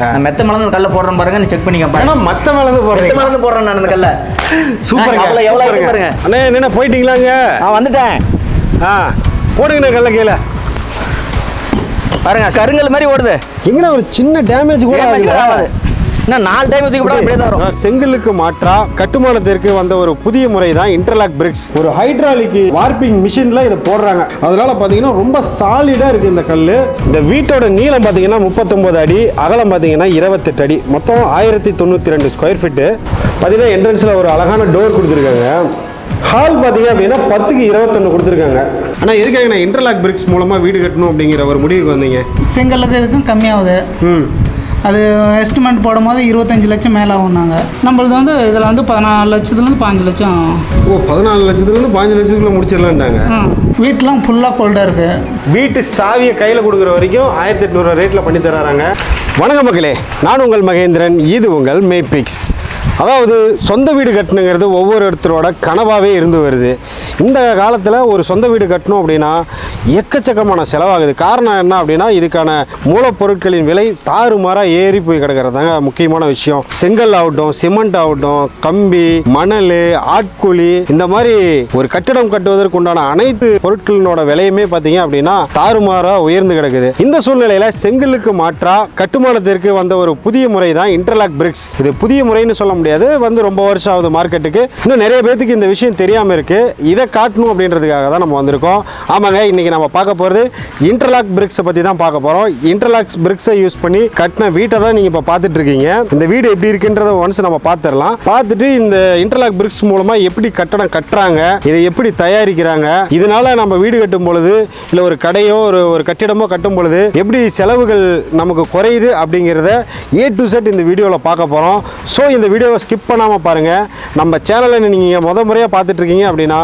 நான் மெத்த மலர்ந்து கல்ல போடுறேன் பாருங்க, நீ செக் பண்ணிக்க பாருங்க. மத்த மலர்ந்து போடுறேன், மெத்த மலர்ந்து போடுறேன் நான் அந்த கல்ல. சூப்பர். எவ்வளவு பாருங்க அண்ணே, என்ன போயிட்டீங்களாங்க? நான் வந்துட்டேன். போடுங்கண்ணே கல்ல கீழே பாருங்க, கருங்கல் மாதிரி ஓடுது. எங்கண்ணா ஒரு சின்ன டேமேஜ் கூட ஆகுது. இன்னும் 4 டைம் ஊற்றி கூட அப்படியே தான் வரும். செங்கலுக்கு மாற்றா கட்டுமானத்திற்கு வந்த ஒரு புதிய முறை தான் இன்டர்லாக் பிரிக்ஸ். ஒரு ஹைட்ராலிக் வார்பிங் மிஷின்ல இதை போடுறாங்க. அதனால பாத்தீங்கன்னா ரொம்ப சாலிடா இருக்கு இந்த கல். இந்த வீட்டோட நீளம் பாத்தீங்கன்னா 39 அடி, அகலம் பாத்தீங்கன்னா 28 அடி, மொத்தம் 1092 ஸ்கொயர் ஃபீட்டு. பாத்தீங்கன்னா என்ட்ரன்ஸ்ல ஒரு அழகான டோர் கொடுத்துருக்காங்க. ஹால் பார்த்தீங்க அப்படின்னா 10க்கு 21 கொடுத்துருக்காங்க. ஆனால் எதுக்காக நான் இன்டர்லாக் பிரிக்ஸ் மூலமாக வீடு கட்டணும் அப்படிங்கிற ஒரு முடிவுக்கு வந்தீங்க? செங்கலுக்கு இதுக்கும் கம்மியாகுது. அது எஸ்டிமேட் போடும்போது 25 லட்சம் மேலே ஆகும்னாங்க. நம்மளது வந்து இதில் வந்து 14 லட்சத்துலேருந்து 5 லட்சம். 14 லட்சத்துலேருந்து 5 லட்சத்துக்குள்ள முடிச்சிடலான்ட்டாங்க. வீட்டெலாம் ஃபுல்லாக கோல்டாக இருக்குது. வீட்டு சாவியை கையில் கொடுக்குற வரைக்கும் 1800 ரேட்டில் பண்ணி தராங்க. வணக்கம் மக்களே, நான் உங்கள் மகேந்திரன், இது உங்கள் மேபிக்ஸ். அதாவது சொந்த வீடு கட்டணுங்கிறது ஒவ்வொருத்தரோட கனவாகவே இருந்து வருது. இந்த காலத்தில் ஒரு சொந்த வீடு கட்டணும் அப்படின்னா எக்கச்சக்கமான செலவாகுது. காரணம் என்ன அப்படின்னா, இதுக்கான மூலப்பொருட்களின் விலை தாறுமாறாக ஏறி போய் கிடக்கிறது தாங்க முக்கியமான விஷயம். செங்கல் ஆகட்டும், சிமெண்ட் ஆகட்டும், கம்பி, மணல், ஆட்கூலி, இந்த மாதிரி ஒரு கட்டிடம் கட்டுவதற்கு உண்டான அனைத்து பொருட்களினோட விலையுமே பார்த்தீங்க அப்படின்னா தாறுமாறாக உயர்ந்து கிடக்குது. இந்த சூழ்நிலையில் செங்கலுக்கு மாற்றா கட்டுமானத்திற்கு வந்த ஒரு புதிய முறை தான் இன்டர்லாக் பிரிக்ஸ். இது புதிய முறைன்னு சொல்ல முடியாது, வந்து ரொம்ப வருஷம் ஆகுது மார்க்கெட்டுக்கு. இன்னும் நிறைய பேருக்கு இந்த விஷயம் தெரியாம இருக்கு. இதை காட்டணும் அப்படின்றதுக்காக தான் நம்ம வந்திருக்கோம். ஆமாங்க, இன்னைக்கு நம்ம பார்க்க போறது இன்டர்லாக் பிரிக்ஸை பத்தி தான் பார்க்க போறோம். இன்டர்லாக் பிரிக்ஸை யூஸ் பண்ணி கட்டின வீட்டை தான் நீங்க இப்ப பார்த்துட்டு இருக்கீங்க. இந்த வீடு எப்படி இருக்குன்றத ஒன்ஸ் நம்ம பார்த்துடலாம். பார்த்துட்டு இந்த இன்டர்லாக் பிரிக்ஸ் மூலமா எப்படி கட்டடம் கட்டுறாங்க, இதை எப்படி தயாரிக்கிறாங்க, இதனால நம்ம வீடு கட்டும் பொழுது இல்ல ஒரு கடையோ ஒரு கட்டிடமோ கட்டும் பொழுது எப்படி செலவுகள் நமக்கு குறையுது அப்படிங்கிறத A to Z இந்த வீடியோவில் பார்க்க போறோம். ஸோ இந்த வீடியோவை ஸ்கிப் பண்ணாமல் பாருங்கள். நம்ம சேனலை நீங்கள் முறையாக பார்த்துட்டு இருக்கீங்க அப்படின்னா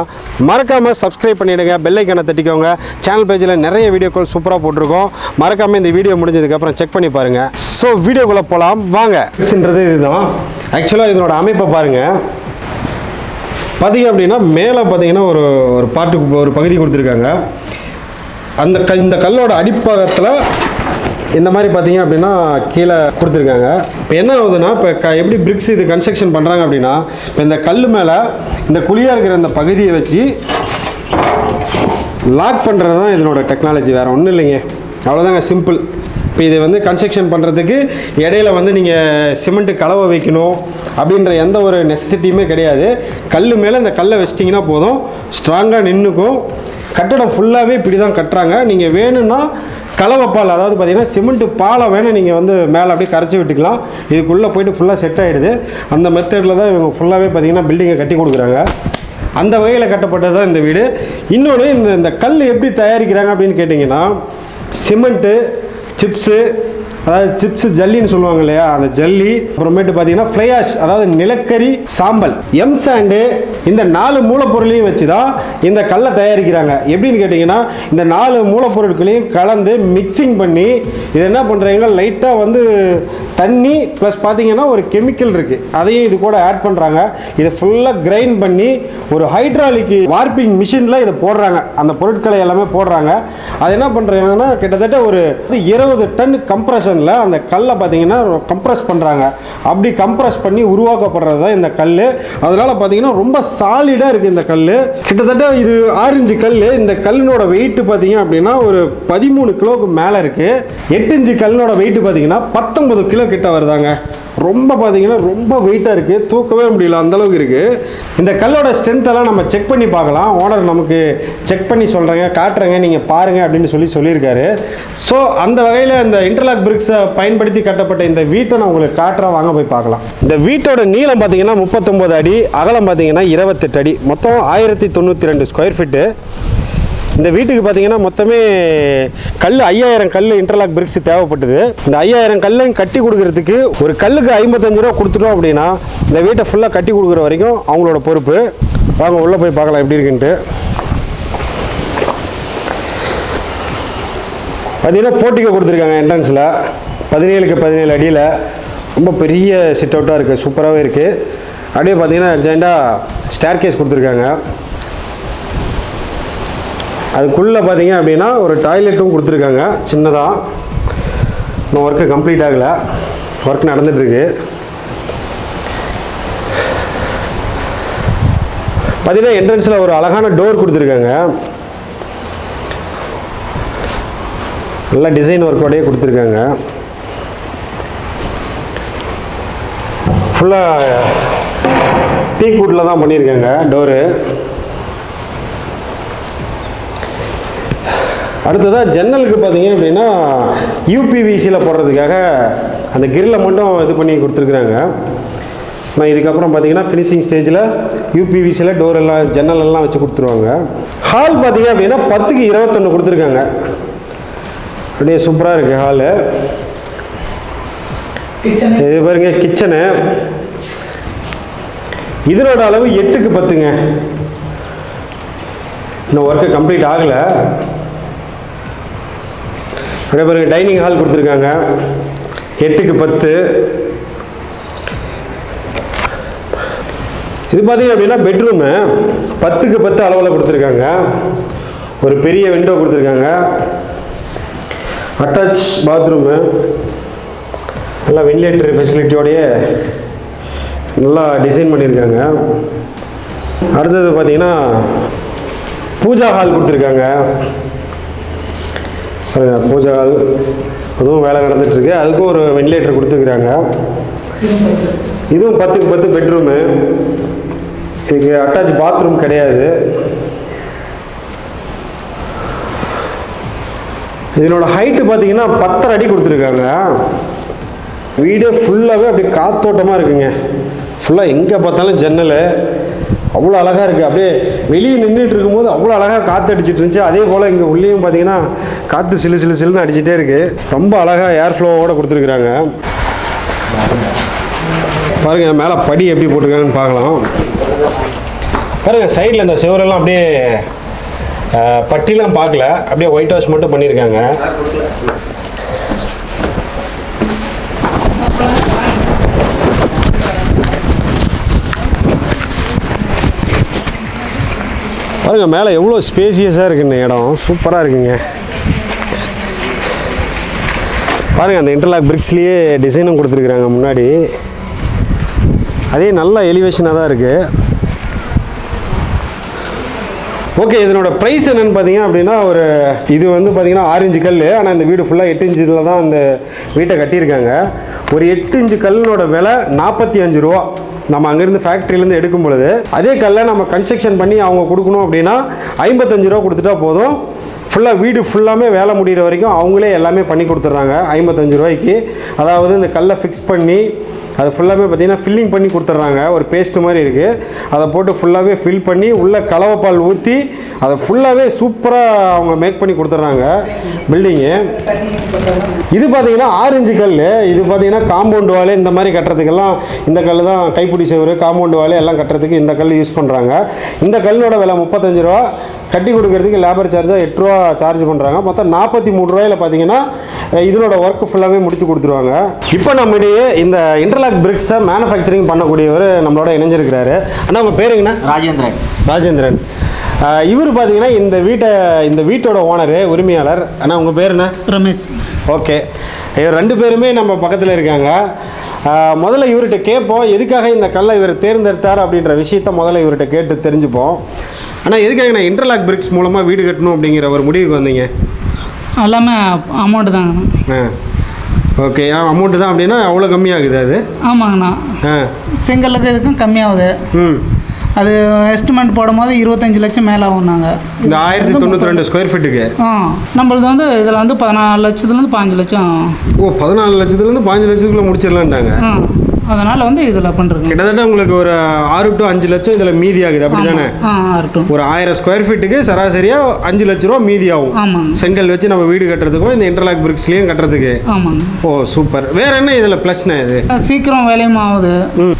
மறக்காமல் சப்ஸ்கிரைப் பண்ணிவிடுங்க, பெல் ஐக்கானை தட்டிக்கோங்க. சேனல் பேஜில் நிறைய வீடியோக்கள் சூப்பராக போட்டிருக்கோம். மறக்காமல் இந்த வீடியோ முடிஞ்சதுக்கப்புறம் செக் பண்ணி பாருங்கள். ஸோ வீடியோக்குள்ளே போகலாம் வாங்க. இதுதான் ஆக்சுவலாக இதனோட அமைப்பை பாருங்கள். பார்த்தீங்க அப்படின்னா மேலே பார்த்தீங்கன்னா ஒரு பாட்டுக்கு ஒரு பகுதி கொடுத்துருக்காங்க. இந்த கல்லோட அடிப்பாகத்தில் இந்த மாதிரி பார்த்தீங்க அப்படின்னா கீழே கொடுத்துருக்காங்க. இப்போ என்ன ஆகுதுன்னா, இப்போ எப்படி பிரிக்ஸ் இது கன்ஸ்ட்ரக்ஷன் பண்ணுறாங்க அப்படின்னா, இப்போ இந்த கல் மேலே இந்த குழியாக இருக்கிற இந்த பகுதியை வச்சு லாக் பண்ணுறது தான் இதனோட டெக்னாலஜி, வேறு ஒன்றும் இல்லைங்க. அவ்வளோதாங்க, சிம்பிள். இப்போ இதை வந்து கன்ஸ்ட்ரக்ஷன் பண்ணுறதுக்கு இடையில வந்து நீங்கள் சிமெண்ட்டு கலவை வைக்கணும் அப்படின்ற எந்த ஒரு நெசசிட்டியுமே கிடையாது. கல் மேலே இந்த கல்லை வச்சிட்டிங்கன்னா போதும், ஸ்ட்ராங்காக நின்றுக்கும். கட்டடம் ஃபுல்லாகவே இப்படி தான் கட்டுறாங்க. நீங்கள் வேணும்னா கலவைப்பால், அதாவது பார்த்தீங்கன்னா சிமெண்ட்டு பாலை வேணும் நீங்கள் வந்து மேலே அப்படியே கரைச்சி விட்டுக்கலாம். இதுக்குள்ளே போய்ட்டு ஃபுல்லாக செட் ஆகிடுது. அந்த மெத்தடில் தான் இவங்க ஃபுல்லாகவே பார்த்தீங்கன்னா பில்டிங்கை கட்டி கொடுக்குறாங்க. அந்த வகையில் கட்டப்பட்டது தான் இந்த வீடு. இன்னொன்று, இந்த கல் எப்படி தயாரிக்கிறாங்க அப்படின்னு கேட்டிங்கன்னா, சிமெண்ட்டு, சிப்ஸு, அதாவது சிப்ஸ் ஜல்லின்னு சொல்லுவாங்க இல்லையா, அந்த ஜல்லி, அப்புறமேட்டு பார்த்தீங்கன்னா ஃப்ளை ஆஷ், அதாவது நிலக்கரி, சாம்பல், எம் சாண்டு, இந்த 4 மூலப்பொருளையும் வச்சு தான் இந்த கல்லை தயாரிக்கிறாங்க. எப்படின்னு கேட்டிங்கன்னா, இந்த 4 மூலப்பொருட்களையும் கலந்து மிக்சிங் பண்ணி இது என்ன பண்ணுறாங்க, லைட்டாக வந்து தண்ணி ப்ளஸ் பார்த்தீங்கன்னா ஒரு கெமிக்கல் இருக்குது, அதையும் இது கூட ஆட் பண்ணுறாங்க. இதை ஃபுல்லாக கிரைண்ட் பண்ணி ஒரு ஹைட்ராலிக் வார்பிங் மிஷினில் இதை போடுறாங்க. அந்த பொருட்களை எல்லாமே போடுறாங்க. அது என்ன பண்ணுறாங்கன்னா, கிட்டத்தட்ட ஒரு 20 டன் கம்ப்ரஷன் அந்த கல்லை பார்த்தீங்கன்னா கம்ப்ரஸ் பண்ணுறாங்க. அப்படி கம்ப்ரஸ் பண்ணி உருவாக்கப்படுறது தான் இந்த கல். அதனால பார்த்தீங்கன்னா ரொம்ப சாலிடாக இருக்குது இந்த கல். கிட்டத்தட்ட இது 6 இன்ச்சு கல். இந்த கல்லினோட வெயிட் பார்த்தீங்க அப்படின்னா ஒரு 13 கிலோவுக்கு மேலே இருக்குது. 8 இன்ச்சு கல்லினோட வெயிட் பார்த்தீங்கன்னா 19 கிலோ கிட்ட வருதாங்க. ரொம்ப பார்த்தீங்கன்னா ரொம்ப வெயிட்டாக இருக்குது, தூக்கவே முடியல, அந்தளவுக்கு இருக்குது. இந்த கல்லோட ஸ்ட்ரென்த்தெல்லாம் நம்ம செக் பண்ணி பார்க்கலாம். ஓனர் நமக்கு செக் பண்ணி சொல்கிறேங்க, காட்டுறேங்க, நீங்கள் பாருங்கள் அப்படின்னு சொல்லியிருக்காரு. ஸோ அந்த வகையில் இந்த இன்டர்லாக் பிரிக்ஸை பயன்படுத்தி கட்டப்பட்ட இந்த வீட்டை நான் உங்களுக்கு காட்டுறேன், வாங்க போய் பார்க்கலாம். இந்த வீட்டோட நீளம் பார்த்தீங்கன்னா 39 அடி, அகலம் பார்த்தீங்கன்னா 28 அடி, மொத்தம் 1092 ஸ்கொயர் ஃபீட்டு. இந்த வீட்டுக்கு பார்த்தீங்கன்னா மொத்தமே கல் 5000 கல் இன்டர்லாக் பிரிக்ஸ் தேவைப்பட்டது. இந்த 5000 கல்லையும் கட்டி கொடுக்கறதுக்கு ஒரு கல்லுக்கு 55 ரூபா கொடுத்துட்டோம் அப்படின்னா இந்த வீட்டை ஃபுல்லாக கட்டி கொடுக்குற வரைக்கும் அவங்களோட பொறுப்பு. வாங்க உள்ளே போய் பார்க்கலாம் எப்படி இருக்குன்ட்டு. பார்த்தீங்கன்னா போர்ட்டிகோ கொடுத்துருக்காங்க என்ட்ரன்ஸில், 17க்கு 17 அடியில். ரொம்ப பெரிய சிட் அவுட்டாக இருக்குது, சூப்பராகவே இருக்குது. அப்படியே பார்த்தீங்கன்னா ஜாயிண்டாக ஸ்டேர் கேஸ் கொடுத்துருக்காங்க. அதுக்குள்ளே பார்த்தீங்க அப்படின்னா ஒரு டாய்லெட்டும் கொடுத்துருக்காங்க சின்னதாக. இன்னும் ஒர்க்கு கம்ப்ளீட் ஆகலை. ஒர்க் நடந்துகிட்ருக்கு. பார்த்தீங்கன்னா என்ட்ரன்ஸில் ஒரு அழகான டோர் கொடுத்துருக்காங்க. நல்லா டிசைன் ஒர்க்கோடையே கொடுத்துருக்காங்க. ஃபுல்லாக டீக் வுட்டில் தான் பண்ணியிருக்காங்க டோரு. அடுத்ததாக ஜன்னலுக்கு பார்த்தீங்க அப்படின்னா யூபிவிசியில் போடுறதுக்காக அந்த கிரில்லை மட்டும் இது பண்ணி கொடுத்துருக்குறாங்க. நான் இதுக்கப்புறம் பார்த்தீங்கன்னா ஃபினிஷிங் ஸ்டேஜில் யூபிவிசியில் டோர் எல்லாம் ஜன்னல் எல்லாம் வச்சு கொடுத்துருவாங்க. ஹால் பார்த்தீங்க அப்படின்னா 10க்கு 21 கொடுத்துருக்காங்க. அப்படியே சூப்பராக இருக்குது ஹாலு. இது பாருங்க கிச்சனு. இதனோட அளவு 8க்கு 10ங்க. இன்னும் ஒர்க்கு கம்ப்ளீட் ஆகலை. அதே பாருங்க டைனிங் ஹால் கொடுத்துருக்காங்க 8க்கு 10. இது பார்த்தீங்க அப்படின்னா பெட்ரூமு 10க்கு 10 அளவில் கொடுத்துருக்காங்க. ஒரு பெரிய விண்டோ கொடுத்துருக்காங்க. அட்டாச் பாத்ரூமு நல்லா வென்டிலேட்டர் ஃபெசிலிட்டியோடைய நல்லா டிசைன் பண்ணியிருக்காங்க. அடுத்தது பார்த்தீங்கன்னா பூஜா ஹால் கொடுத்துருக்காங்க. பூஜா ஹால் அதுவும் வேலை நடந்துகிட்ருக்கு. அதுக்கும் ஒரு வென்டிலேட்டர் கொடுத்துருக்குறாங்க. இதுவும் 10க்கு 10 பெட்ரூமு. இதுக்கு அட்டாச் பாத்ரூம் கிடையாது. இதனோட ஹைட்டு பார்த்தீங்கன்னா 10.5 அடி கொடுத்துருக்காங்க. வீடே ஃபுல்லாகவே அப்படியே காத்தோட்டமாக இருக்குங்க. ஃபுல்லாக எங்கே பார்த்தாலும் ஜன்னல் அவ்வளோ அழகாக இருக்குது. அப்படியே வெளியே நின்றுட்டு இருக்கும்போது அவ்வளோ அழகாக காற்று அடிச்சிட்டு இருந்துச்சு. அதே போல் இங்கே உள்ளேயும் பார்த்தீங்கன்னா காற்று சிலு சிலு சிலுன்னு அடிச்சிட்டே இருக்குது. ரொம்ப அழகாக ஏர் ஃப்ளோவோடு கொடுத்துருக்குறாங்க. பாருங்கள் மேலே படி எப்படி போட்டிருக்காங்கன்னு பார்க்கலாம். பாருங்கள் சைடில் இந்த சுவரெல்லாம் அப்படியே பட்டிலாம் பார்க்கல, அப்படியே ஒயிட் வாஷ் மட்டும் பண்ணியிருக்காங்க. பாருங்கள் மேலே எவ்வளோ ஸ்பேசியஸாக இருக்குன்னு இடம் சூப்பராக இருக்குங்க. பாருங்கள் அந்த இன்டர்லாக் பிரிக்ஸ்லேயே டிசைனும் கொடுத்துருக்குறாங்க முன்னாடி. அதே நல்ல எலிவேஷனாக தான் இருக்குது. ஓகே, இதனோட ப்ரைஸ் என்னென்னு பார்த்தீங்க அப்படின்னா இது வந்து பார்த்தீங்கன்னா 6 இன்ச்சு கல். ஆனால் இந்த வீடு ஃபுல்லாக 8 இன்ச்சில் தான் இந்த வீட்டை கட்டியிருக்காங்க. ஒரு 8 இன்ச்சு கல்லோட விலை 45 ரூபா. நம்ம அங்கேருந்து ஃபேக்ட்ரியிலேருந்து எடுக்கும் பொழுது அதே கல்லை நம்ம கன்ஸ்ட்ரக்ஷன் பண்ணி அவங்க கொடுக்கணும் அப்படின்னா 55 ரூபா கொடுத்துட்டா போதும். ஃபுல்லாக வீடு ஃபுல்லாமே வேலை முடிகிற வரைக்கும் அவங்களே எல்லாமே பண்ணி கொடுத்துட்றாங்க 55 ரூபாய்க்கு. அதாவது இந்த கல்லை ஃபிக்ஸ் பண்ணி அது ஃபுல்லாமே பார்த்திங்கன்னா ஃபில்லிங் பண்ணி கொடுத்துட்றாங்க. ஒரு பேஸ்ட்டு மாதிரி இருக்குது. அதை போட்டு ஃபுல்லாகவே ஃபில் பண்ணி உள்ளே கலவைப்பால் ஊற்றி அதை ஃபுல்லாகவே சூப்பராக அவங்க மேக் பண்ணி கொடுத்துட்றாங்க பில்டிங்கு. இது பார்த்திங்கன்னா 6 இன்ச்சு கல். இது பார்த்திங்கன்னா காம்பவுண்ட் வால் இந்த மாதிரி கட்டுறதுக்கெல்லாம் இந்த கல் தான். கைப்பிடி செவரு காம்பவுண்ட் வால் எல்லாம் கட்டுறதுக்கு இந்த கல் யூஸ் பண்ணுறாங்க. இந்த கல்லோட விலை 35 ரூபா. கட்டி கொடுக்கறதுக்கு லேபர் சார்ஜாக 8 ரூபா சார்ஜ் பண்ணுறாங்க. மொத்தம் 43 ரூபாயில் பார்த்தீங்கன்னா இதனோட ஒர்க்கு ஃபுல்லாகவே முடிச்சு கொடுத்துருவாங்க. இப்போ நம்மிடையே இந்த இன்டர்லாக் பிரிக்ஸை மேனுஃபேக்சரிங் பண்ணக்கூடியவர் நம்மளோட இணைஞ்சிருக்கிறாரு. ஆனால் உங்கள் பேருங்கண்ணா? ராஜேந்திரன். இவர் பார்த்தீங்கன்னா இந்த வீட்டோட ஓனரு, உரிமையாளர். ஆனால் உங்கள் பேர் என்ன? ரமேஷ். ஓகே, இவர் 2 பேருமே நம்ம பக்கத்தில் இருக்காங்க. முதல்ல இவர்கிட்ட கேட்போம் எதுக்காக இந்த கல்லை இவர் தேர்ந்தெடுத்தார் அப்படின்ற விஷயத்த முதல்ல இவர்கிட்ட கேட்டு தெரிஞ்சுப்போம். ஆனால் எதுக்காக நான் இன்டர்லாக் பிரிக்ஸ் மூலமாக வீடு கட்டணும் அப்படிங்கிற ஒரு முடிவுக்கு வந்தீங்க? எல்லாமே அமௌண்ட்டு தாங்க. ஓகே, அமௌண்ட்டு தான் அப்படின்னா அவ்வளோ கம்மியாகுது அது? ஆமாங்கண்ணா. செங்கலுக்கு இதுக்கும் கம்மியாகுது. அது எஸ்டிமேட் போடும்போது 25 லட்சம் மேலே ஆகும்னாங்க. இந்த 1092 ஸ்கொயர் ஃபீட்டுக்கு. நம்மளது வந்து இதில் வந்து 14 லட்சத்துலேருந்து 15 லட்சம். ஓ, 14 லட்சத்துலேருந்து 15 லட்சத்துக்குள்ளே முடிச்சிடலான்ட்டாங்க. அதனால் வந்து இதில் பண்ணுறோங்க. கிட்டத்தட்ட உங்களுக்கு ஒரு 6 to 5 லட்சம் இதில் மீதி ஆகுது, அப்படி தானே? ஒரு 1000 ஸ்கொயர் ஃபீட்டுக்கு சராசரியாக 5 லட்ச ரூபா மீதி ஆகும். ஆமாம். செங்கல் வச்சு நம்ம வீடு கட்டுறதுக்கும் இந்த இன்டர்லாக் பிரிக்ஸ்லேயும் கட்டுறதுக்கு. ஆமாங்க. ஓ சூப்பர். வேற என்ன இதில் ப்ளஸ்னா இது? சீக்கிரம் வேலையும் ஆகுது.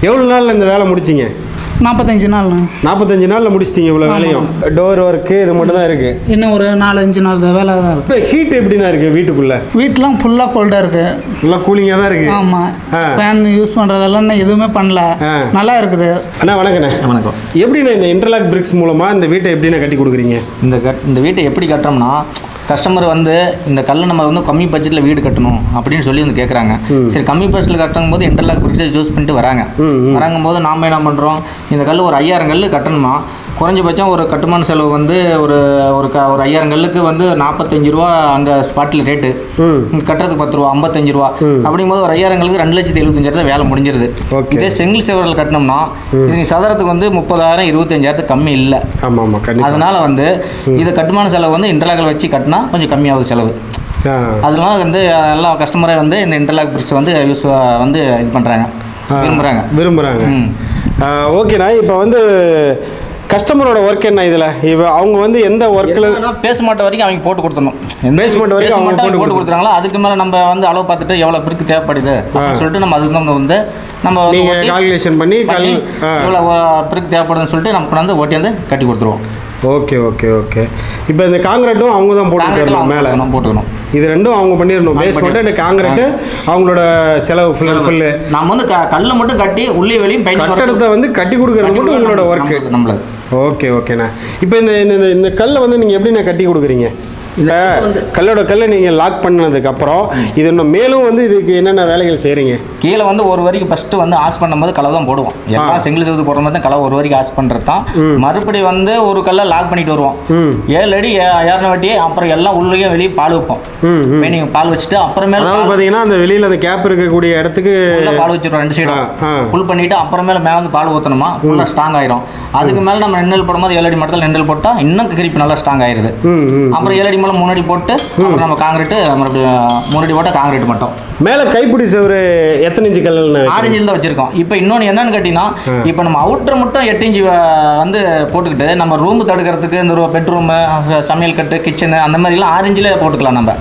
எவ்வளோ நாளில் இந்த வேலை முடிச்சிங்க? 45 நாள். 45 நாளில் முடிச்சிட்டிங்க இவ்வளோ வேலையும்? டோர் ஒர்க்கு இது மட்டும் தான் இருக்குது? இன்னும் ஒரு 4-5 நாள் வேலை தான் இருக்குது. ஹீட் எப்படின்னா இருக்குது வீட்டுக்குள்ளே? வீட்டெலாம் ஃபுல்லாக கோல்டாக இருக்குது. ஃபுல்லாக கூலிங்காக தான் இருக்குது. ஆமாம். ஃபேன் யூஸ் பண்ணுறதெல்லாம் எதுவுமே பண்ணல, நல்லா இருக்குது. அண்ணா வணக்கண்ணே. வணக்கம். எப்படிண்ணே இந்த இன்டர்லாக் பிரிக்ஸ் மூலமாக இந்த வீட்டை எப்படிண்ணே கட்டி கொடுக்குறீங்க? இந்த வீட்டை எப்படி கட்டுறோம்னா, கஸ்டமர் வந்து இந்த கல்லை நம்ம வந்து கம்மி பட்ஜெட்டில் வீடு கட்டணும் அப்படின்னு சொல்லி வந்து கேட்குறாங்க. சரி, கம்மி பட்ஜெட்டில் கட்டும் போது இன்டர்லாக் பிரிக்ஸை யூஸ் பண்ணிட்டு வராங்கும் போது நாம் என்ன பண்ணுறோம், இந்த கல் ஒரு 5000 கல் கட்டணுமா, குறைஞ்சபட்சம் ஒரு கட்டுமான செலவு வந்து ஒரு 5000 கல்லுக்கு வந்து 45 ரூபா அங்கே ஸ்பாட்டில் ரேட்டு, கட்டுறதுக்கு 10 ரூபா, 55 ரூபா. அப்படிங்கும்போது ஒரு 5000 கல்லுக்கு 2,75,000 வேலை முடிஞ்சிருது. இதே செங்கல் செவரில் கட்டினோம்னா இது சதுரத்துக்கு வந்து 30,000 25,000 கம்மி இல்லை. அதனால வந்து இதை கட்டுமான செலவு வந்து இன்டர்லாக்கில் வச்சு கட்டினா கொஞ்சம் கம்மியாகுது செலவு. அதனால வந்து எல்லா கஸ்டமரே வந்து இந்த இன்டர்லாக் பிரிட்ஜ் வந்து யூஸ் வந்து இது பண்ணுறாங்க, விரும்புகிறாங்க. ஓகேண்ணா, இப்போ வந்து கஸ்டமரோட ஒர்க் என்ன இதில்? இப்போ அவங்க வந்து எந்த ஒர்க்கில் பேஸ்மெண்ட் வரைக்கும் அவங்க போட்டு கொடுத்துடணும். பேஸ்மெண்ட் வரைக்கும் அவங்க போட்டு கொடுத்துறாங்களோ அதுக்கு மேலே நம்ம வந்து அளவு பார்த்துட்டு எவ்வளோ பிரிக்கு தேவைப்படுது அப்படின்னு சொல்லிட்டு நம்ம அதுக்கு வந்து நம்ம கால்குலேஷன் பண்ணி எவ்வளோ பிரிக்கு தேவைப்படுதுன்னு சொல்லிட்டு நமக்கு வந்து ஓட்டி வந்து கட்டி கொடுத்துருவோம். Okay okay okay. இப்போ இந்த காங்கிரீட்டும் அவங்க தான் போட்டுக்கணும், மேலே போட்டுக்கணும். இது ரெண்டும் அவங்க பண்ணிடணும். பேஸ்மெண்ட் இந்த காங்கிரீட்டு அவங்களோட செலவு ஃபுல்லு. நம்ம வந்து கல்லை மட்டும் கட்டி உள்ளே வெளியும் கட்டடத்தை வந்து கட்டி கொடுக்குறது மட்டும் உங்களோட ஒர்க்கு நம்மளுக்கு. ஓகே ஓகேண்ணா. இப்போ இந்த கல்லை வந்து நீங்கள் எப்படிண்ணா கட்டி கொடுக்குறீங்க? கல்லை நீங்கள் லாக் பண்ணதுக்கப்புறம் இது இன்னும் மேலும் வந்து இதுக்கு என்னென்ன வேலைகள் செய்கிறீங்க? கீழே வந்து ஒரு வரைக்கும் ஃபஸ்ட்டு வந்து ஆஸ் பண்ணும்போது கலவை தான் போடுவோம். எல்லாம் செங்கல் செவத்து போடுற மாதிரி தான் கலவை ஒரு வரைக்கும் ஆஸ் பண்ணுறது தான். மறுபடி வந்து ஒரு கல்லை லாக் பண்ணிட்டு வருவோம். 7 அடி 7 வாட்டி அப்புறம் எல்லாம் உள்ளே வெளியே பால் வைப்போம். நீங்கள் பால் வச்சுட்டு அப்புறமேல பார்த்தீங்கன்னா அந்த வெளியில் அந்த கேப் இருக்கக்கூடிய இடத்துக்கு பால் வச்சுருவோம். 2 சைடும் ஃபுல் பண்ணிவிட்டு அப்புறமேல மேலே வந்து பால் ஊற்றணுமா ஃபுல்லாக ஸ்ட்ராங் ஆயிரும். அதுக்கு மேலே நம்ம நெண்டல் போடும்போது 7 அடி மட்டத்தில் நெண்டல் போட்டால் இன்னும் கிரிப்பு நல்லா ஸ்ட்ராங் ஆயிடுது. அப்புறம் 7 அடி 3 அடி போட்டு அப்புறம் நம்ம காங்கிரீட்டு மறுபடியும் 3 அடி போட்டால் காங்கிரீட் மட்டும். மேலே கைப்பிடி செவரு எத்தனை இன்ச்சு கல்? 6 இன்ச்சில் தான் வச்சுருக்கோம். இப்போ இன்னொன்று என்னன்னு கேட்டிங்கன்னா, இப்போ நம்ம அவுட்டர் மட்டும் 8 இன்ச்சு வந்து போட்டுக்கிட்டு நம்ம ரூம் தடுக்கிறதுக்கு இந்த பெட்ரூமு, சமையல் கட்டு, கிச்சனு அந்த மாதிரிலாம் 6 இன்ச்சில் போட்டுக்கலாம். நம்ம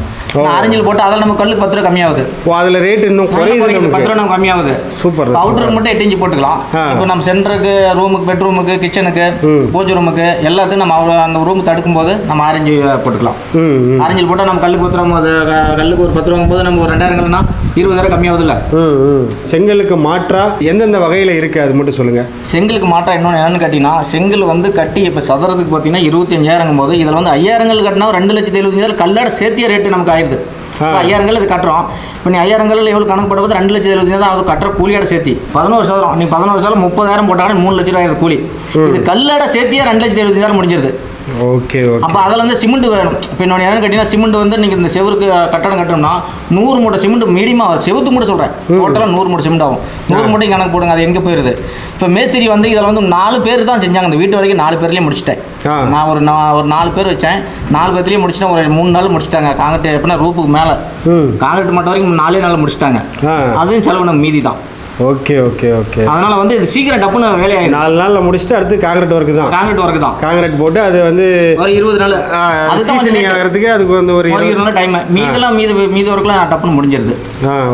6 இன்ச்சில் போட்டு அதில் நம்ம கல்லுக்கு 10 ரூபா கம்மியாகுது. அதில் ரேட் இன்னும் குறையுது, 10 ரூபா நம்ம கம்மியாகுது. சூப்பர். அவுட்டருக்கு மட்டும் 8 இன்ச்சு போட்டுக்கலாம். இப்போ நம்ம சென்டருக்கு, ரூமுக்கு, பெட்ரூமுக்கு, கிச்சனுக்கு, பூஜை ரூமுக்கு எல்லாத்துக்கும் நம்ம அந்த ரூம் தடுக்கும் போது நம்ம 6 இன்ச்சு போட்டுக்கலாம். 6 இன்ச்சில் போட்டால் நம்ம கல்லுக்கு 10 ரூபா, கல்லுக்கு ஒரு 10 ரூபா போது நம்ம ஒரு 2000 கல்லுனா 20,000 கம்மியாகுது இல்லை? செங்கலுக்கு மாற்றா எந்தெந்த வகையில் இருக்குது அது மட்டும் சொல்லுங்கள். செங்கலுக்கு மாற்றா இன்னொன்று என்னன்னு கேட்டிங்கன்னா, செங்கல் வந்து கட்டி இப்போ சதுரத்துக்கு பார்த்தீங்கன்னா 25,000 போது இதில் வந்து 5000 கல் கட்டினா 2,75,000 கல்லோட சேர்த்திய ரேட்டு நமக்கு ஆயிடுது. 5000 கல் இது கட்டுறோம். இப்போ நீ 5000 கல் எவ்வளோ கணக்கு போடும்போது 2,75,000 தான் அது கட்டுற கூலியோட சேர்த்தி 11 சதுரம். நீ 11 சதுரம் 30,000 போட்டாங்கன்னா 3 லட்ச ரூபா ஆயிடுது கூலி. இது கல்லோட சேர்த்தியே 2,75,000 முடிஞ்சிருது. Okay okay. அப்போ அதில் வந்து சிமெண்ட் வேணும். இப்போ இன்னொன்று என்னன்னு கேட்டிங்கன்னா, சிமெண்ட் வந்து நீங்கள் இந்த செவருக்கு கட்டடம் கட்டணும்னா 100 மூட்டை சிமெண்ட் மீடியமாக செவத்து மூட்டை சொல்கிறேன், டோட்டலாக 100 மூட்டை சிமெண்ட் ஆகும். 100 மூட்டை கணக்கு போடுங்க, அது எங்கே போயிடுது. இப்போ மேஸ்திரி வந்து இதில் வந்து 4 பேர் தான் செஞ்சாங்க. இந்த வீட்டு வரைக்கும் 4 பேர்லேயே முடிச்சிட்டேன். நான் ஒரு 4 பேர் வச்சேன். 4 பேர்லேயே முடிச்சிட்டேன். ஒரு 3 நாள் முடிச்சிட்டாங்க. காங்கிரீட் எப்படின்னா ரூப்புக்கு மேலே காங்கிரீட் மட்டும் வரைக்கும் 4 நாள் முடிச்சிட்டாங்க. அதுவும் செலவு நம்ம மீதி தான். Okay okay okay. அதனால வந்து இது சீக்கிரம் டப்புன்னு வேலையாயிடும். 4 நாளில் முடிச்சுட்டு அடுத்து காங்கிரீட் ஒர்க்கு தான். காங்கிரீட் போட்டு அது வந்து ஒரு 20 நாள் அதுதான் சீசனிங் ஆகிறதுக்கு அதுக்கு வந்து ஒரு 20 நாள் டைம். மீதி ஒர்க்கெலாம் டப்புன்னு முடிஞ்சிருது.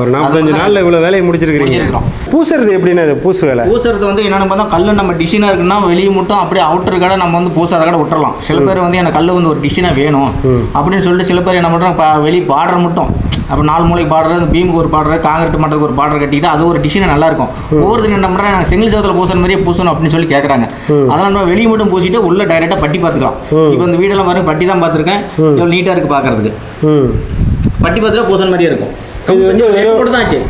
ஒரு 45 நாளில் இவ்வளோ வேலையை முடிச்சிருக்கிறோம். பூசுறது எப்படின்னா இது பூசு வேலை? பூசுறது வந்து என்னென்னு பார்த்தா, கல் நம்ம டிசைனாக இருக்குன்னா வெளியே மட்டும் அப்படியே அவுட்டர் கடை நம்ம வந்து பூசாத கடை விட்டுறலாம். சில பேர் வந்து எனக்கு கல் வந்து ஒரு டிசைனாக வேணும் அப்படின்னு சொல்லிட்டு சில பேர் என்ன பண்ணுறோம், வெளியே பார்டர் மட்டும் அப்போ 4 மூலைக்கு பார்டர், பீமுக்கு ஒரு பார்டர், காங்கிரீட் மட்டத்துக்கு ஒரு பார்டர் கட்டிட்டு அது ஒரு டிசைனாக நல்லாயிருக்கும். ஒவ்வொருத்தரும் என்ன பண்ணுறாங்க, நாங்கள் செங்கல் சேவத்தில் பூசுற மாதிரியே பூசணும் அப்படின்னு சொல்லி கேட்குறாங்க. அதனால் நம்ம வெளியே மட்டும் பூசிட்டு உள்ள டைரெக்டாக பட்டி பார்த்துக்கலாம். இப்போ இந்த வீடெல்லாம் பாருங்க, பட்டி தான் பார்த்துருக்கேன். எவ்வளோ நீட்டாக இருக்குது பார்க்குறதுக்கு. பட்டி பார்த்துட்டா பூசுற மாதிரியே இருக்கும். இது வந்து மட்டும் தான் ஆச்சு.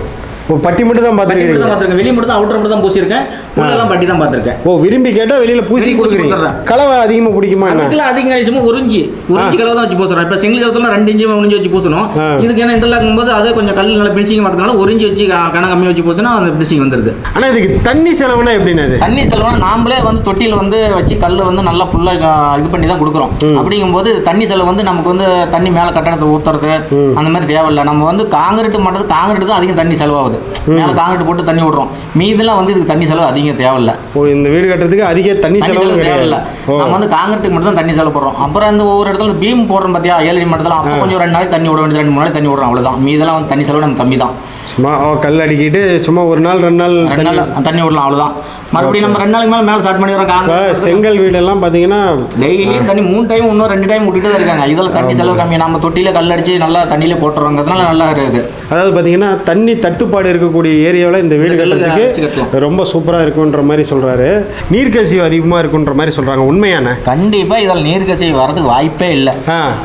பட்டி மட்டும் தான் பார்த்துருக்கேன். வெளியே மட்டும் தான், அவுட்டர் மட்டும் தான் பூசியிருக்கேன். உள்ளெல்லாம் பட்டி தான் பார்த்துருக்கேன். விரும்பி கேட்டால் வெளியில் பூசி கொடுக்குறீங்க. கலவை அதிகமாக பிடிக்குமா? அதுக்குலாம் அதிகம் கழிச்சுமோ ஒரு இஞ்சி கலவை தான் வச்சு பூசுறோம். இப்போ செங்கல் சேவத்தில் 2 இன்ச்சு 3 இன்ச்சு வச்சு பூசணும். இதுக்கு என்ன இன்டர்லாக்கும் போது அதே கொஞ்சம் கல் நல்லா பினிஷிங் வரதுனால 1 இன்ச்சு வச்சு கணக்கு கம்மி வச்சு பூசினா அந்த பினிஷிங் வந்துடுது. ஆனால் இதுக்கு தண்ணி செலவுனா எப்படின்னா? தண்ணி செலவுனா நாமளே வந்து தொட்டியில் வந்து வச்சு கல் வந்து நல்லா ஃபுல்லாக இது பண்ணி தான் கொடுக்குறோம். அப்படிங்கும்போது தண்ணி செலவு வந்து நமக்கு வந்து தண்ணி மேலே கட்டடத்தை ஊற்றுறது அந்த மாதிரி தேவையில்லை. நம்ம வந்து காங்கிரீட் தான் அதிகம் தண்ணி செலவாகுது. மேலே காங்கிரீட் போட்டு தண்ணி விடுறோம். மீதெல்லாம் வந்து இதுக்கு தண்ணி செலவு அதிகம் தேவையில்லை. இந்த வீடு கட்டுறதுக்கு அதிக தண்ணி செலவு தேவையில்லை. நம்ம வந்து காங்கிரீட்டுக்கு மட்டும் தான் தண்ணி செலவு போடுறோம். அப்புறம் அந்த ஒவ்வொரு இடத்துல பீம் போடுறோம் பார்த்தியா, 7 அடி மட்டத்தில் அப்போ கொஞ்சம் 2 நாளைக்கு தண்ணி விட வேண்டியது, 2 3 நாளைக்கு தண்ணி விடுறோம், அவ்வளோதான். மீதெல்லாம் வந்து தண்ணி செலவு நம்ம கம்மி தான். சும்மா கல் அடிக்கிட்டு சும்மா ஒரு நாள் 2 நாள் தண்ணி விடலாம், அவ்வளோதான். மறுபடியும் நம்ம 2 நாளுக்கு மேலே ஸ்டார்ட் பண்ணி வரோம். செங்கல் வீடெல்லாம் பார்த்தீங்கன்னா டெய்லியும் தண்ணி 3 டைம் இன்னும் 2 டைம் விட்டுட்டு தான் இருக்காங்க. இதில் தண்ணி செலவு கம்மி, நம்ம தொட்டியில் கல் அடிச்சு நல்லா தண்ணியிலே போட்டுறோங்கிறதுனால நல்லா இருக்குது. அதாவது பார்த்தீங்கன்னா தண்ணி தட்டுப்பாடு இருக்கக்கூடிய ஏரியாவில் இந்த வீடு கட்டுறதுக்கு ரொம்ப சூப்பராக இருக்குன்ற மாதிரி சொல்கிறாரு. நீர்க்கசிவு அதிகமாக இருக்குன்ற மாதிரி சொல்கிறாங்க. உண்மையான? கண்டிப்பாக இதில் நீர்க்கசிவு வரதுக்கு வாய்ப்பே இல்லை.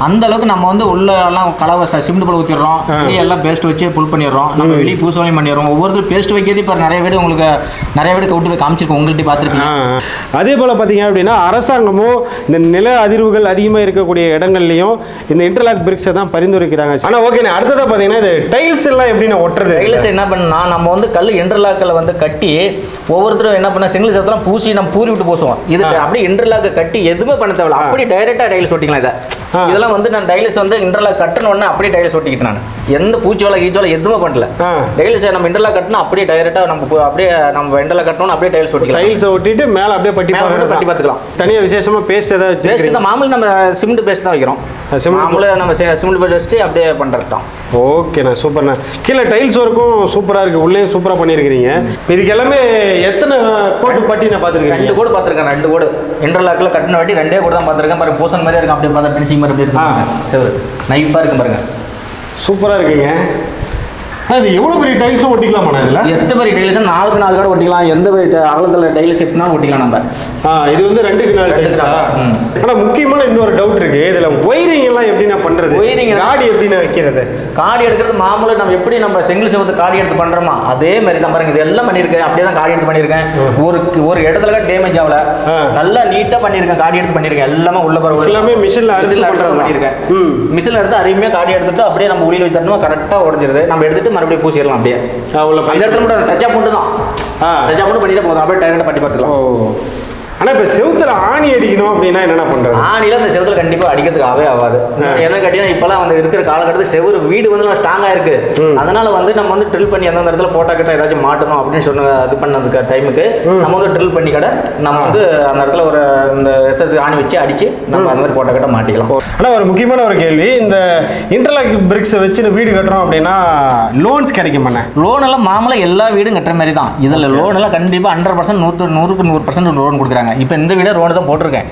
அந்த அளவுக்கு நம்ம வந்து உள்ள எல்லாம் கலவை சிமெண்ட் போல ஊற்றிடுறோம், எல்லாம் பேஸ்ட் வச்சு புல் பண்ணிடுறோம், நம்ம வெளியே பூசோலையும் பண்ணிடுறோம். ஒவ்வொருத்தரும் பேஸ்ட் வைக்கிறது இப்போ நிறைய வீடு உங்களுக்கு நிறைய வீடு கவுட்டு போய் காமிச்சிருக்கோம், உங்கள்கிட்ட பார்த்துருக்கீங்க. அதே போல் பார்த்தீங்க அப்படின்னா அரசாங்கமும் இந்த நில அதிர்வுகள் அதிகமாக இருக்கக்கூடிய இடங்கள்லையும் இந்த இன்டர்லாக் பிரிக்ஸை தான் பரிந்துரைக்கிறாங்க. ஆனால் ஓகேண்ணே, அடுத்ததாக பார்த்தீங்கன்னா இது டைல்ஸ் எல்லாம் எப்படின்னு ஒட்டுறது? டைல்ஸ் என்ன பண்ணா நம்ம வந்து கல் இன்டர்லாக்கில் வந்து கட்டி ஒவ்வொருத்தரும் என்ன பண்ண செங்கல் சத்தெல்லாம் பூசி நம்ம பூரி விட்டு பூசுவோம். இது அப்படியே இன்டர்லாக்கை கட்டி எதுவுமே பண்ண தேவையில்ல, அப்படியே டைரெக்டாக டைல்ஸ் ஒட்டிக்கலாம். இதை இதெல்லாம் வந்து நான் டைல்ஸ் வந்து இன்டர்லாக் கட்டணும் உடனே அப்படியே டைல்ஸ் ஒட்டிக்கிட்டு நான் எந்த பூச்சி வேலை கீச்சோலை எதுவுமே பண்ணல. டைல்ஸ் நம்ம இன்டர்லாக் கட்டினா அப்படியே டைரெக்டாக நம்ம அப்படியே நம்ம இன்டர்லாக் கட்டணும் அப்படியே டைல்ஸ் ஒட்டிக்கலாம். டைல்ஸ் ஒட்டிட்டு மேலே அப்படியே பட்டி பார்த்துக்கலாம். தனியாக விசேஷமாக பேஸ்ட் ஏதாவது பேஸ்ட் தான் மாமூல் நம்ம சிமெண்ட் பேஸ்ட் தான் வைக்கிறோம். மாமூல் நம்ம சிமெண்ட் பேஸ்ட் வச்சு அப்படியே பண்ணுறது தான். ஓகேண்ணா, சூப்பர்ண்ணா. கீழே டைல்ஸ் ஒர்க்கும் சூப்பராக இருக்குது, உள்ளேயும் சூப்பராக பண்ணியிருக்கிறீங்க. இதுக்கு எல்லாமே எத்தனை கோட்டு பட்டி நான் பார்த்துருக்கேன்? 2 கோடு பார்த்துருக்கேன். 2 கோடு இன்டர்லாக்கில் கட்டின வாட்டி 2 கோடு தான் பார்த்துருக்கேன். பாருங்க பூசன் மாதிரியே இருக்கும், அப்படியே பார்த்தா ஃபினிஷிங் மாதிரி அப்படியே இருக்கும். சரி, நைப்பாக இருக்கும் பாருங்க, சூப்பராக இருக்குங்க. அது எவ்வளோ பெரிய டைல்ஸும் ஒட்டிக்கலாமா? இதில் 8 பெரிய டைல்ஸ் 4க்கு 4 கூட ஒட்டிக்கலாம். எந்த அகலத்தில் டைல்ஸ் எப்படினாலும் ஒட்டிக்கலாம் நம்ம. இது வந்து 2க்கு 4 டைல்ஸா? ஆனால் முக்கியமான இன்னொரு டவுட் இருக்கு, இதில் ஒயரிங் எல்லாம் எப்படி நான் பண்ணுறது? ஒயரிங் காடி எப்படி நான் வைக்கிறது? காடி எடுக்கிறது மாமூలు நம்ம எப்படி நம்ம செங்கல் செவத்து காடி எடுத்து பண்ணுறோமா அதே மாதிரி தான் பாருங்க. இது எல்லாம் பண்ணியிருக்கேன், அப்படியே தான் காடி எடுத்து பண்ணியிருக்கேன். ஒரு இடத்துல டேமேஜ் ஆகல, நல்லா நீட்டாக பண்ணியிருக்கேன். காடி எடுத்து பண்ணியிருக்கேன், எல்லாமே உள்ள பரவாயில்ல, எல்லாமே மிஷினில் அரிசியில் பண்ணியிருக்கேன். மிஷினில் எடுத்து அருமையாக காடி எடுத்துட்டு அப்படியே நம்ம உளியில் வச்சு தரணுமா கரெக்டாக உடஞ்சிருது. நம்ம எடுத்துட்டு மறுபடியும் பூசிடலாம். அப்படியே அந்த இடத்துல மட்டும் டச்சா போட்டு தான் டச்சா போட்டு பண்ணிட்டு போதும், அப்படியே டைரெக்டாக பண்ணி பார்த்துக்கலாம். ஆனால் இப்போ செவுத்துல ஆணி அடிக்கணும் அப்படின்னா என்னென்ன பண்ணுறது? ஆணியில் அந்த செவுத்துல கண்டிப்பாக அடிக்கிறதுக்கு ஆகாது. என்ன கேட்டீங்கன்னா இப்போலாம் வந்து இருக்கிற காலகட்டத்தில் செவுறு வீடு வந்து ஸ்ட்ராங்காக இருக்குது. அதனால வந்து நம்ம வந்து ட்ரில் பண்ணி எந்தெந்த இடத்துல போட்டால் கிட்ட ஏதாச்சும் மாட்டணும் அப்படின்னு சொன்ன இது பண்ணதுக்கு டைமுக்கு நம்ம வந்து ட்ரில் பண்ணி கடை நம்ம வந்து அந்த இடத்துல ஒரு இந்த எஸ்எஸ் ஆணி வச்சு அடித்து நம்ம அந்த மாதிரி போட்டால் கிட்ட மாட்டிக்கலாம். ஆனால் ஒரு முக்கியமான ஒரு கேள்வி, இந்த இன்டர்லாக் பிரிக்ஸை வச்சு வீடு கட்டுறோம் அப்படின்னா லோன்ஸ் கிடைக்குமாண்ணே? லோன் எல்லாம் மாமூலாக எல்லா வீடும் கட்டுற மாதிரி தான். இதில் லோன் எல்லாம் கண்டிப்பாக 100% 100% லோன் கொடுக்குறாங்க. இப்போ இந்த வீடு ரோன் தான் போட்டிருக்கேன்.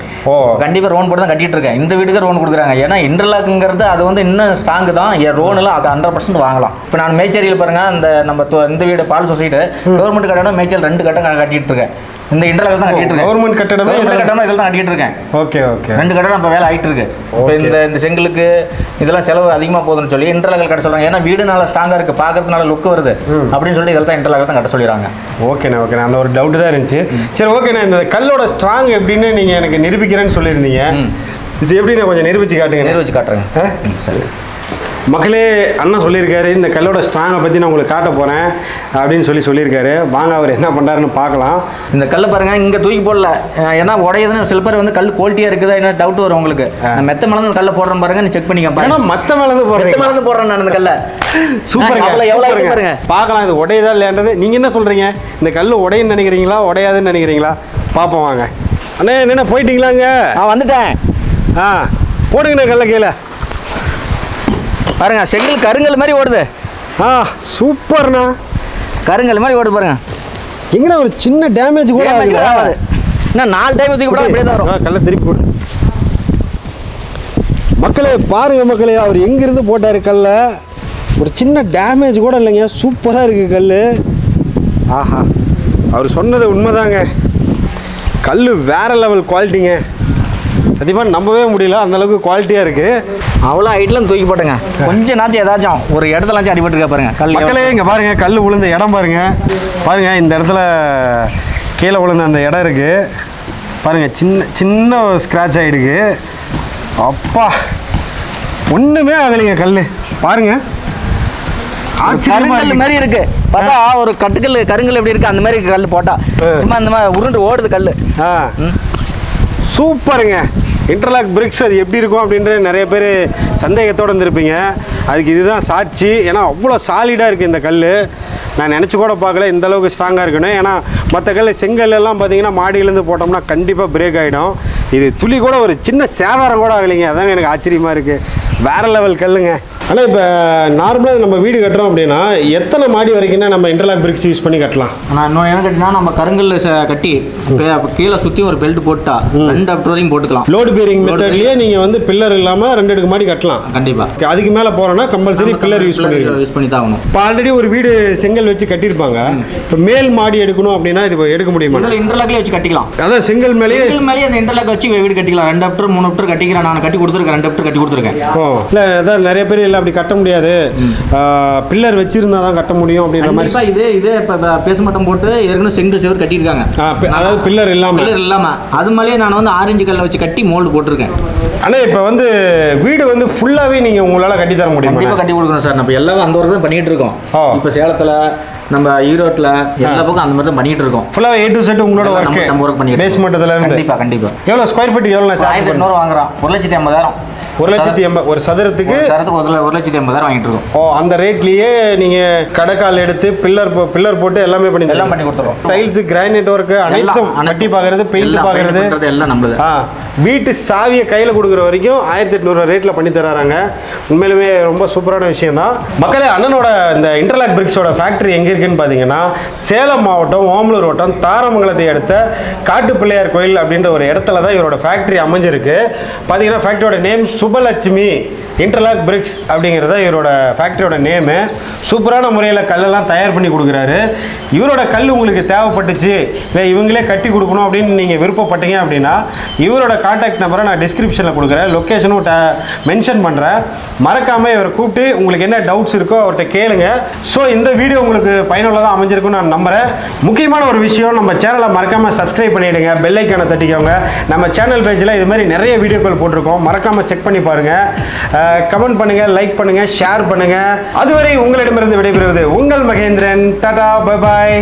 கண்டிப்பாக ரோன் போட்டு தான் கட்டிட்டு இருக்கேன். இந்த வீட்டுக்கு ரோன் கொடுக்குறாங்க. ஏன்னா இன்டர்லாக்குங்கிறது அது வந்து இன்னும் ஸ்ட்ராங்கு தான். ரோன் எல்லாம் 100% வாங்கலாம். இப்போ நான் மேச்சேரியில் பாருங்க, அந்த நம்ம இந்த வீடு பால் சொசைட்டி கவர்மெண்ட் கட்டடம் மேச்சேரி 2 கட்டம் கட்டிட்டு இருக்கேன். இந்த இன்டர்லாக் தான் கட்டிட்டு இருக்கேன். கவர்மெண்ட் கட்டடம் இதில் தான் கட்டிட்டு இருக்கேன். Okay okay. 2 கட்டடம் இப்போ வேலை ஆகிட்டு இருக்கு. இப்போ இந்த செங்கலுக்கு இதெல்லாம் செலவு அதிகமாக போகுதுன்னு சொல்லி இன்டர்லாக் கட்ட சொல்கிறாங்க. ஏன்னா வீடு நல்லா ஸ்ட்ராங்காக இருக்குது, பார்க்கறதுனால லுக் வருது அப்படின்னு சொல்லி இதில் தான் இன்டர்லாக் தான் கட்ட சொல்லிடுறாங்க. ஓகேண்ணா ஓகேண்ணா, அந்த ஒரு டவுட் தான் இருந்துச்சு. சரி ஓகேண்ணா, இந்த கல்லோட ஸ்ட்ராங் எப்படின்னு நீங்கள் எனக்கு நிரூபிக்கிறேன்னு சொல்லியிருந்தீங்க. இது எப்படி நான் கொஞ்சம் நிரூபிச்சு காட்டுறேங்க. சரி மக்களே, அண்ணன் சொல்லியிருக்காரு இந்த கல்லோட ஸ்ட்ராங்கை பற்றி நான் உங்களுக்கு காட்ட போகிறேன் அப்படின்னு சொல்லியிருக்காரு. வாங்க அவர் என்ன பண்ணுறாருன்னு பார்க்கலாம். இந்த கல் பாருங்கள், இங்கே தூக்கி போடல. ஏன்னா உடையதுன்னு சில பேர் வந்து கல் குவாலிட்டியாக இருக்குதா என்ன டவுட் வரும் உங்களுக்கு. நான் மெத்த மேலே கல்லை போடுறேன் பாருங்க, நீ செக் பண்ணிக்க பாருங்க. மற்ற மேலேருந்து போடுறேன் நான் இந்த கல்லை. சூப்பர், எவ்வளோ பாருங்க பார்க்கலாம். இது உடையதா இல்லைன்றது நீங்கள் என்ன சொல்கிறீங்க? இந்த கல் உடையன்னு நினைக்கிறீங்களா உடையாதுன்னு நினைக்கிறீங்களா? பார்ப்போம் வாங்க. அண்ணே என்ன போயிட்டீங்களாங்க? வந்துட்டேன். போடுங்கண்ணே கல்லை கீழே. பாருங்க செங்கல் கருங்கல் மாதிரி ஓடுது. சூப்பர்ண்ணா, கருங்கல் மாதிரி ஓடுது பாருங்க. எங்கண்ணா ஒரு சின்ன டேமேஜ் கூட ஆகுது. இன்னும் 4 டைம் தூக்கி போட அப்படியே தான் வரும். கல்லை திருப்பி போடு. மக்களே பாருங்க மக்களே, அவர் எங்கேருந்து போட்டார் கல்லை, ஒரு சின்ன டேமேஜ் கூட இல்லைங்க. சூப்பராக இருக்குது கல். ஆஹா, அவர் சொன்னது உண்மைதாங்க. கல் வேறு லெவல் குவாலிட்டிங்க. சத்தியமாக நம்பவே முடியல, அந்தளவுக்கு குவாலிட்டியாக இருக்குது. அவ்வளோ ஹைட்லாம் தூக்கி போட்டுங்க. கொஞ்சம் நாச்சும் ஏதாச்சும் ஒரு இடத்துலாச்சும் அடிபட்டுருக்கா பாருங்க கல். மக்களே இங்கே பாருங்கள், கல் விழுந்த இடம் பாருங்கள். இந்த இடத்துல கீழே விழுந்த அந்த இடம் இருக்குது பாருங்கள். சின்ன ஸ்க்ராட்ச் ஆகிடுக்கு. அப்பா, ஒன்றுமே ஆகலைங்க கல். பாருங்கள், கருங்கல் மாதிரி இருக்கு. பார்த்தா ஒரு கட்டுக்கல் கருங்கல் எப்படி இருக்கு அந்த மாதிரி இருக்கு கல் போட்டா. சும்மா அந்த மாதிரி உருண்டு ஓடுது கல். சூப்பருங்க. இன்டர்லாக் பிரிக்ஸ் அது எப்படி இருக்கும் அப்படின்ற நிறைய பேர் சந்தேகத்தோடு இருந்திருப்பீங்க. அதுக்கு இதுதான் சாட்சி. ஏன்னா அவ்வளோ சாலிடாக இருக்குது இந்த கல். நான் நினச்சி கூட பார்க்கல இந்த அளவுக்கு ஸ்ட்ராங்காக இருக்கணும். ஏன்னா மற்ற கல் செங்கல் எல்லாம் பார்த்தீங்கன்னா மாடியிலேருந்து போட்டோம்னா கண்டிப்பாக பிரேக் ஆகிடும். இது துளி கூட ஒரு சின்ன சேதாரம் கூட ஆகலைங்க. அதாங்க எனக்கு ஆச்சரியமாக இருக்குது. வேறு லெவல் கல்லுங்க. ஆனால் இப்போ நார்மலாக நம்ம வீடு கட்டுறோம் அப்படின்னா எத்தனை மாடி வரைக்கும் நம்ம இன்டர்லாக் பிரிக்ஸ் யூஸ் பண்ணி கட்டலாம்? நான் இன்னொன்று என்ன கட்டினா நம்ம கருங்கல்ல கட்டி கீழே சுற்றி ஒரு பெல்ட் போட்டா 2 அப்டர் வரைக்கும் போட்டுக்கலாம். லோடு பேரிங் மெத்தட்லேயே நீங்கள் வந்து பில்லர் இல்லாமல் 2 அடுக்கு மாடி கட்டலாம். கண்டிப்பாக. அதுக்கு மேலே போகிறோன்னா கம்பல்சரி பில்லர் யூஸ் பண்ணி தான் ஆகணும். இப்போ ஆல்ரெடி ஒரு வீடு செங்கல் வச்சு கட்டியிருப்பாங்க. இப்போ மேல் மாடி எடுக்கணும் அப்படின்னா இது எடுக்க முடியுமா? இன்டர்லாக்லேயே வச்சு கட்டிக்கலாம். அதான் செங்கல் மேலே அந்த இன்டர்லாக் வச்சு வீடு கட்டிக்கலாம். 2 அப்டர் 3 அப்டர் கட்டிக்கிறேன். நான் கட்டி கொடுத்துருக்கேன். 2 அப்டர் கட்டி கொடுத்துருக்கேன். ஓ இல்லை அதான் நிறைய பேர் இல்லை அப்படி கட்ட முடியாது, பில்லர் வச்சிருந்தா தான் கட்ட முடியும் அப்படின்ற மாதிரி. இதே இப்போ பேசுமட்டம் போட்டு ஏற்கனவே செங்கல் செவர் கட்டியிருக்காங்க. அதாவது பில்லர் இல்லாமல் அது மேலேயே நான் வந்து ஆரஞ்சு கல்லை வச்சு கட்டி மோல்டு போட்டிருக்கேன். ஆனால் இப்போ வந்து வீடு வந்து ஃபுல்லாகவே நீங்கள் உங்களால் கட்டி தர முடியும்? கண்டிப்பாக கட்டி கொடுக்கணும் சார். நம்ம எல்லாமே அந்த ஒர்க் தான் பண்ணிட்டு இருக்கோம். இப்போ சேலத்தில் நம்ம ஈரோட்டில் எல்லா பக்கம் அந்த மாதிரி தான் பண்ணிட்டு இருக்கோம். ஃபுல்லாக A to Z உங்களோட ஒர்க் நம்ம ஒர்க் பண்ணிட்டு பேஸ்மெண்ட்டில் இருந்து. கண்டிப்பாக. எவ்வளோ ஸ்கொயர் ஃபீட்டுக்கு எவ்வளோ? 1800 வாங்குறோம். 1,80,000. 1,80,000 ஒரு சதுரத்துக்கு 1,80,000 வாங்கிட்டு இருக்கோம். ஓ அந்த ரேட்லயே நீங்க கடைக்கால் எடுத்து பில்லர் போட்டு எல்லாமே பண்ணி கொடுத்துறோம். டைல்ஸ், கிரானைட் ஒர்க் அனைத்தும் கட்டி பாக்குறது, பெயிண்ட் பாக்குறது எல்லாம் நம்மளுது. வீட்டு சாவியை கையில கொடுக்குற வரைக்கும் 1800 ரேட்ல பண்ணி தராங்க. உண்மையிலுமே ரொம்ப சூப்பரான விஷயம் தான். மக்களே, அண்ணனோட இந்த இன்டர்லாக் பிரிக்ஸோட ஃபேக்டரி எங்க இருக்குன்னு பாத்தீங்கன்னா சேலம் மாவட்டம் ஓமலூர் வட்டம் தாரமங்கலத்தை அடுத்த காட்டுப்பிள்ளையார் கோயில் அப்படின்ற ஒரு இடத்துல தான் இவரோட ஃபேக்டரி அமைஞ்சிருக்கு. பாத்தீங்கன்னா ஃபேக்டரியோட நேம் சுபலட்சுமி இன்டர்லாக் பிரிக்ஸ் அப்படிங்கிறத இவரோட ஃபேக்டரியோட நேமு. சூப்பரான முறையில் கல்லெல்லாம் தயார் பண்ணி கொடுக்குறாரு. இவரோட கல் உங்களுக்கு தேவைப்பட்டுச்சு, இல்லை இவங்களே கட்டி கொடுக்கணும் அப்படின்னு நீங்கள் விருப்பப்பட்டீங்க அப்படின்னா இவரோட கான்டாக்ட் நம்பரை நான் டிஸ்கிரிப்ஷனில் கொடுக்குறேன், லொக்கேஷனும் மென்ஷன் பண்ணுறேன். மறக்காமல் இவரை கூப்பிட்டு உங்களுக்கு என்ன டவுட்ஸ் இருக்கோ அவர்கிட்ட கேளுங்க. ஸோ இந்த வீடியோ உங்களுக்கு பயனுள்ளதாக அமைஞ்சிருக்குன்னு நான் நம்புகிறேன். முக்கியமான ஒரு விஷயம், நம்ம சேனலை மறக்காமல் சப்ஸ்கிரைப் பண்ணிவிடுங்க, பெல் ஐக்கானை தட்டிக்கோங்க. நம்ம சேனல் பேஜில் இது மாதிரி நிறைய வீடியோக்கள் போட்டிருக்கோம், மறக்காமல் செக் பண்ணி பாருங்கள். கமெண்ட் பண்ணுங்கள், லைக் பண்ணுங்கள், ஷேர் பண்ணுங்கள். அதுவரை உங்களிடமிருந்து விடைபெறுவது உங்கள் மகேந்திரன். Tata, bye bye.